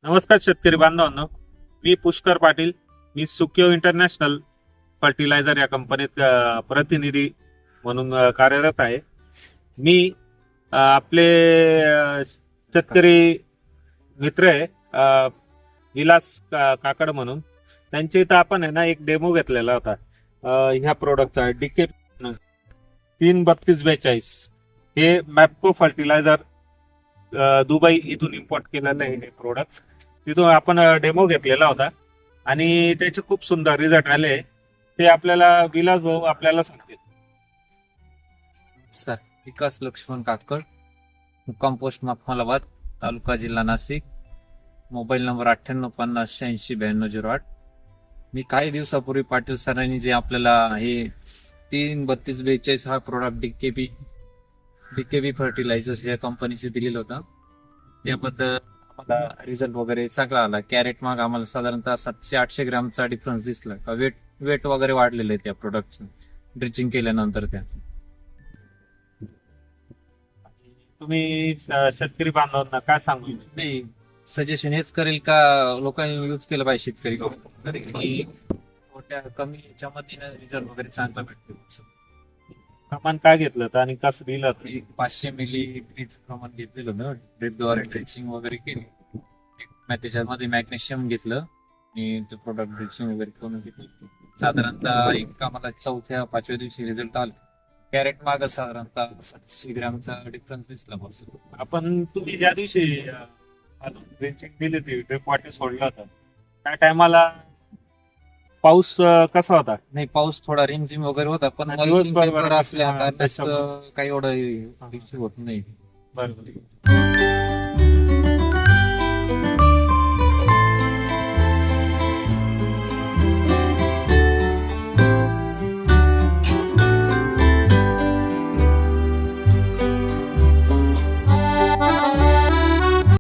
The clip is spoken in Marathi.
नमस्कार शेतकरी बांधवांनो, मी पुष्कर पाटील. मी सुक्यो इंटरनॅशनल फर्टिलायझर या कंपनीत प्रतिनिधी म्हणून कार्यरत आहे. मी आपले शेतकरी मित्र आहे विलास काकड म्हणून. त्यांच्या इथं आपण आहे ना एक डेमो घेतलेला होता ह्या प्रोडक्टचा डीके 33242. हे मॅप्को फर्टिलायझर दुबई इथून इम्पोर्ट केलेलं आहे हे प्रोडक्ट. तिथून आपण डेमो घेतलेला होता आणि त्याचे खूप सुंदर रिझल्ट आले. ते आपल्याला विलास भाऊ आपल्याला सांगतील. सर, विकास लक्ष्मण काकड, मुक्काम पोस्ट मखमलाबाद, तालुका जिल्हा नाशिक, मोबाईल नंबर 9850869208. मी काही दिवसापूर्वी पाटील सरांनी जे आपल्याला हे 33242 हा प्रोडक्ट डीकेबी फर्टिलायझर्स या कंपनीचे दिलेलं होतं. त्याबद्दल आम्हाला रिझल्ट वगैरे चांगला आला. कॅरेट माग आम्हाला साधारणतः 700-800 ग्रॅमचा डिफरन्स दिसला. वेट वगैरे वाढलेलं आहे त्या प्रोडक्टचं ड्रिचिंग केल्यानंतर. तुम्ही शेतकरी बांधवांना काय सांगू इच्छिता? नाही, सजेशन हेच करेल का लोकांनी यूज केलं पाहिजे शेतकरी की मोठ्या कमी याच्यामध्ये रिझल्ट वगैरे चांगला भेटतो. प्रमाण काय घेतलं होतं आणि कसं दिलं होतं? 500 मिली प्रमाण घेतलेलं होतं. ड्रिपद्वारे ड्रिचिंग वगैरे केली. त्याच्यामध्ये मॅग्नेशियम घेतलं आणि ते प्रोडक्ट ड्रिचिंग वगैरे करून घेतलं. साधारणतः एक आम्हाला 4थ्या-5व्या दिवशी रिझल्ट आला. कॅरेट माग साधारणतः 700 ग्रॅमचा डिफरन्स दिसला. बस आपण तुम्ही ज्या दिवशी ड्रिचिंग दिली होती, ड्रिप वॉटर सोडलं होतं, त्या टायमाला पाऊस कसा होता? नाही, पाऊस थोडा रिमझिम वगैरे होता, पण दिवसभर असल्या त्याच्यामुळे. काही एवढं होत नाही. बरोबर.